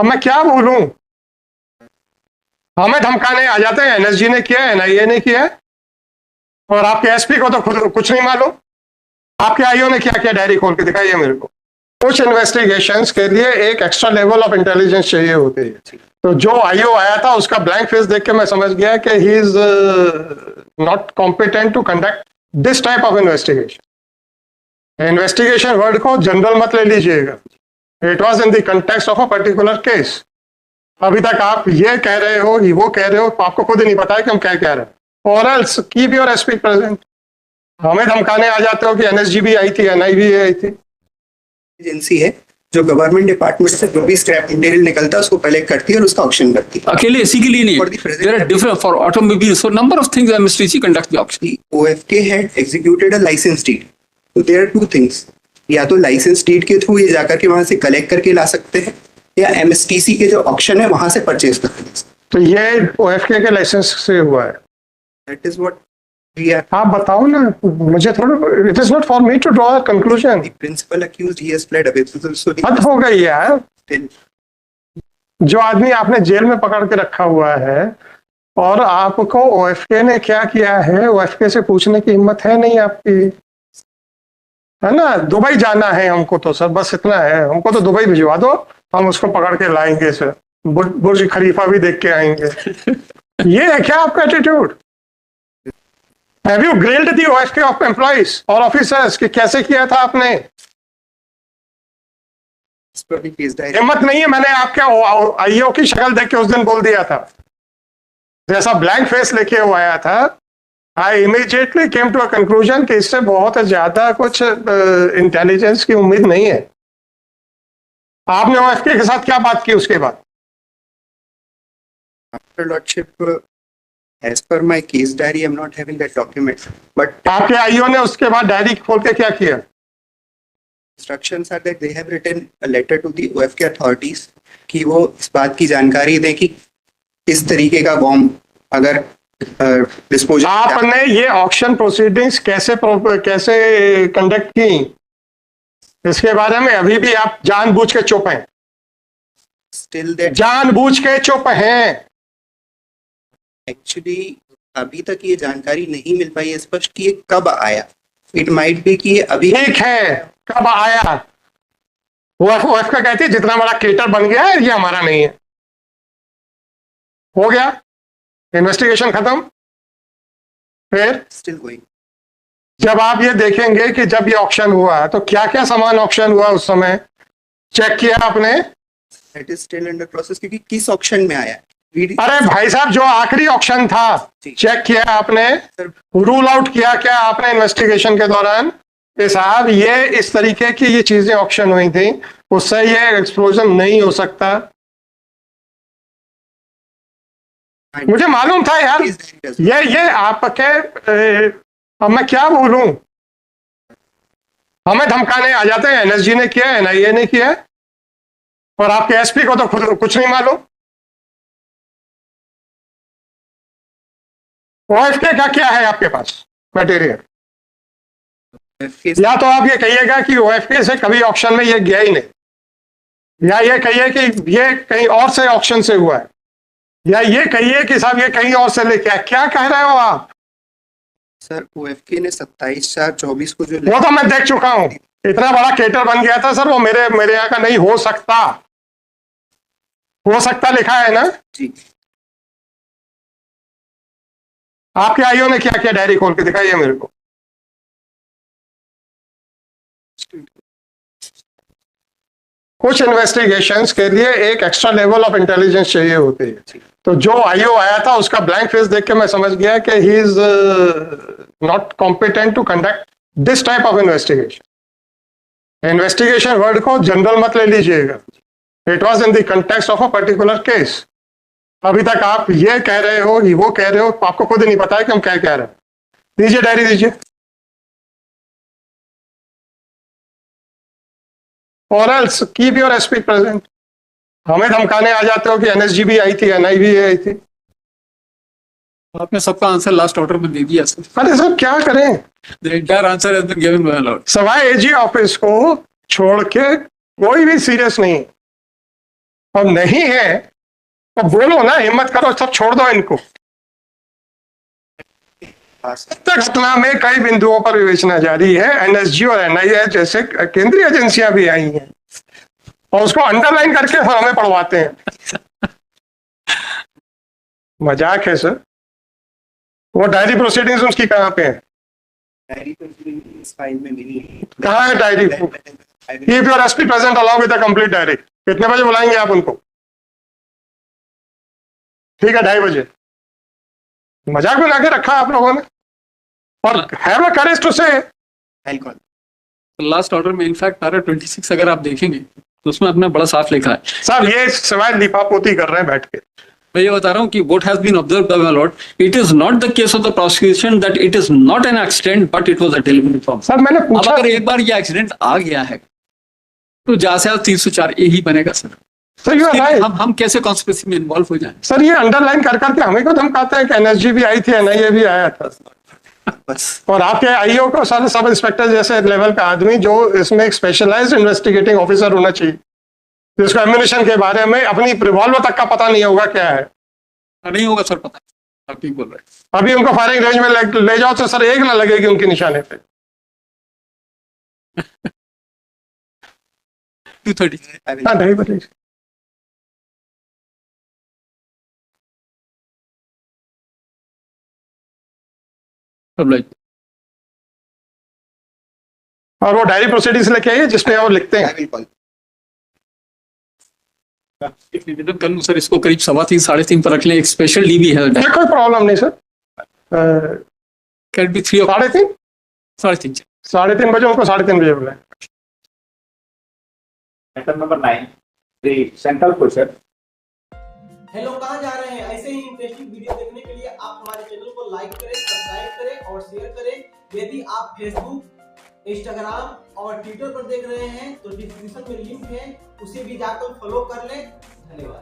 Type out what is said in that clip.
अब मैं क्या बोलूं? हमें धमकाने आ जाते हैं, एनएसजी ने किया है, एनआईए ने किया है, और आपके एसपी को तो खुद कुछ नहीं मालूम। आपके आईओ ने क्या किया, डायरी खोल के दिखाइए मेरे को। कुछ इन्वेस्टिगेशंस के लिए एक एक्स्ट्रा लेवल ऑफ इंटेलिजेंस चाहिए होती है। तो जो आईओ आया था उसका ब्लैंक फेस देख के मैं समझ गया कि he is not competent to conduct this type of investigation. Investigation word को जनरल मत ले लीजिएगा, it was in the context of a particular case. अभी तक आप ये कह रहे हो, वो कह रहे हो, आपको खुद ही नहीं पता है कि हम क्या कह रहे हैं। और else keep your SP present. हमें धमकाने आ जाते हो कि एनएसजी भी आई थी, एनआई भी आई थी। एजेंसी है जो गवर्नमेंट डिपार्टमेंट से जो भी स्क्रैप मटेरियल निकलता है उसको कलेक्ट करती है और उसका ऑक्शन करती है। अकेले इसी के लिए नहीं, there are different for automobiles, so number of things MSTC conduct the auction. The OFK had executed a license deed. So there are two things. या तो लाइसेंस डीड के थ्रू ये जाकर के वहां से कलेक्ट करके ला सकते हैं, या एमएसटीसी के जो ऑक्शन है वहां से परचेज कर सकते हैं। तो ये ओएफके के लाइसेंस से हुआ है। That is what we are. आप बताओ ना, मुझे थोड़ा, it is not for me to draw a conclusion. The principal accused he has played available, so हद हो गई यार। जो आदमी आपने जेल में पकड़ के रखा हुआ है और आपको ओएफके ने क्या किया है, ओएफके से पूछने की हिम्मत है नहीं आपकी, है ना? दुबई जाना है हमको तो सर, बस इतना है, हमको तो दुबई भिजवा दो, हम उसको पकड़ के लाएंगे सर, बुर्ज खलीफा भी देख के आएंगे। ये है क्या आपका attitude? Have you grilled the OFK of employees और ऑफिसर्स कि कैसे किया था आपने? हिम्मत नहीं है? मैंने आपके आईओ की शक्ल देख के उस दिन बोल दिया था, जैसा ब्लैंक फेस लेके वो आया था, I immediately came to a conclusion कि इससे बहुत ज्यादा कुछ इंटेलिजेंस की उम्मीद नहीं है। आपने ओएफके के साथ क्या बात की उसके बाद? After lordship, as per my case diary, I'm not having that document, but आपके आईओ ने उसके बाद डायरी खोल के क्या किया? instructions are that they have written a letter to the OFK authorities कि वो इस बात की जानकारी दें कि इस तरीके का बॉम्ब अगर डिस्पोजल। आपने ये ऑक्शन प्रोसीडिंग्स कैसे कंडक्ट की, इसके बारे में अभी भी आप जानबूझ के चुप हैं। स्टिल दैट जानबूझ के चुप हैं। एक्चुअली अभी तक ये जानकारी नहीं मिल पाई है स्पष्ट कि ये कब आया। इट माइट बी कि अभी ठीक है, कब आया? वो का कहती है जितना बड़ा क्रेटर बन गया है ये हमारा नहीं है। हो गया, इन्वेस्टिगेशन खत्म। फिर स्टिल गोइंग। जब आप ये देखेंगे कि जब ये ऑक्शन हुआ तो क्या क्या सामान ऑक्शन हुआ उस समय चेक किया आपने? That is still under process, क्योंकि किस ऑक्शन में आया। अरे भाई साहब, जो आखिरी ऑक्शन था चेक किया आपने? रूल आउट किया क्या आपने इन्वेस्टिगेशन के दौरान कि साहब ये इस तरीके की ये चीजें ऑक्शन हुई थी, उससे ये एक्सप्लोजन नहीं हो सकता? मुझे मालूम था यार। ये आपके अब मैं क्या बोलूं? हमें धमकाने आ जाते हैं, एनएसजी ने किया, एनआईए ने किया, और आपके एसपी को तो खुद कुछ नहीं मालूम। ओएफके का क्या है आपके पास मटेरियल? या तो आप ये कहिएगा कि ओएफके से कभी ऑक्शन में ये गया ही नहीं, या ये कहिए कि ये कहीं और से ऑक्शन से हुआ है, या ये कहिए कि साहब ये कहीं और से लेके आया। क्या कह रहे हो आप? सर ओएफके ने 27/4/24 को जो वो तो मैं देख चुका हूं, इतना बड़ा केटर बन गया था सर वो। मेरे यहाँ का नहीं हो सकता, हो सकता लिखा है ना जी। आपके आईओ ने क्या किया, डायरी खोल के दिखाइए मेरे को। कुछ इन्वेस्टिगेशंस के लिए एक एक्स्ट्रा लेवल ऑफ इंटेलिजेंस चाहिए होती है। तो जो आईओ आया था उसका ब्लैंक फेस देख के मैं समझ गया कि he is not competent to conduct this type of investigation. Investigation word को जनरल मत ले लीजिएगा, it was in the context of a particular case. अभी तक आप ये कह रहे हो, वो कह रहे हो, आपको खुद ही नहीं पता है कि हम क्या कह रहे हैं। दीजिए डायरी दीजिए। और else keep your SP present. हमें धमकाने आ जाते हो कि एनएसजी भी आई थी, एनआई भी आई थी। आपने सबका आंसर लास्ट ऑर्डर में दे दिया सर। अरे सर क्या करें? The entire answer has been given by my lord. Sawai AG office को छोड़ के कोई भी सीरियस नहीं। और नहीं है तो बोलो ना, हिम्मत करो, सब छोड़ दो इनको। घटना में कई बिंदुओं पर विवेचना जारी है। एनएसजी और एनआईए जैसे केंद्रीय एजेंसियां भी आई हैं और उसको अंडरलाइन करके हमें पढ़वाते हैं। मजाक है सर। वो डायरी प्रोसीडिंग्स उसकी कहाँ पे है? डायरी तो इस फाइल में मिली है। कहाँ है diary? Keep your SP present along with the complete diary। कितने बजे बुलाएंगे आप उनको? ठीक है, 2:30 बजे। मजाक बना के रखा आप लोगों ने। और हैव अ करेज टू से। लास्ट ऑर्डर में इनफैक्ट पैरा 26 अगर आप देखेंगे तो उसमें अपना बड़ा साफ लिखा है। साहब ये सिवाय लिपापोती कर रहे हैं बैठ के। मैं ये बता रहा हूँ कि what has been observed by my lord, it is not the case of the prosecution that it is not an accident but it was a deliberate problem। Sir मैंने अब पूछा, अगर एक बार ये एक्सीडेंट आ गया है तो जैसे 304 यही बनेगा sir. Sir you are right. हम कैसे कॉन्स्पिरेसी में इन्वॉल्व हो जाएं? सर ये अंडरलाइन कर करके हमें को धमकाते हैं कि एनएसजी भी आई थी, एनआईए भी आया था। बस और आपके आईओ को सारे सब इंस्पेक्टर जैसे लेवल का आदमी जो इसमें एक स्पेशलाइज्ड इन्वेस्टिगेटिंग ऑफिसर होना चाहिए, जिसको एम्यूनिशन के बारे में अपनी रिवॉल्वर तक का पता नहीं होगा क्या है। नहीं होगा सर, पता आप ठीक बोल रहे हैं। अभी उनको फायरिंग रेंज में ले जाओ तो सर एक ना लगेगी उनके निशाने पे। 2:30 हाँ 2:30 बजे। और वो डायरी प्रोसीडिंग्स लेके आइए जिसमें वो लिखते हैं। एक निवेदन कर लूं सर, इसको करीब 3:15 3:30 पर रख लें। एक स्पेशल डी भी है। कोई प्रॉब्लम नहीं सर। कैन बी 3 3:30 3:30 बजे उनको 3:30 बजे बुलाएं। Item number 9, the central question. Hello, कहाँ जा रहे हैं? ऐसे ही इंटरेस्टिंग वीडियो देखने के लिए आप हमारे चैनल को लाइक करें, सब्सक्राइब करें और शेयर करें। यदि आप फेसबुक, इंस्टाग्राम और ट्विटर पर देख रहे हैं तो डिस्क्रिप्शन में लिंक है, उसे भी जाकर फॉलो कर लें। धन्यवाद।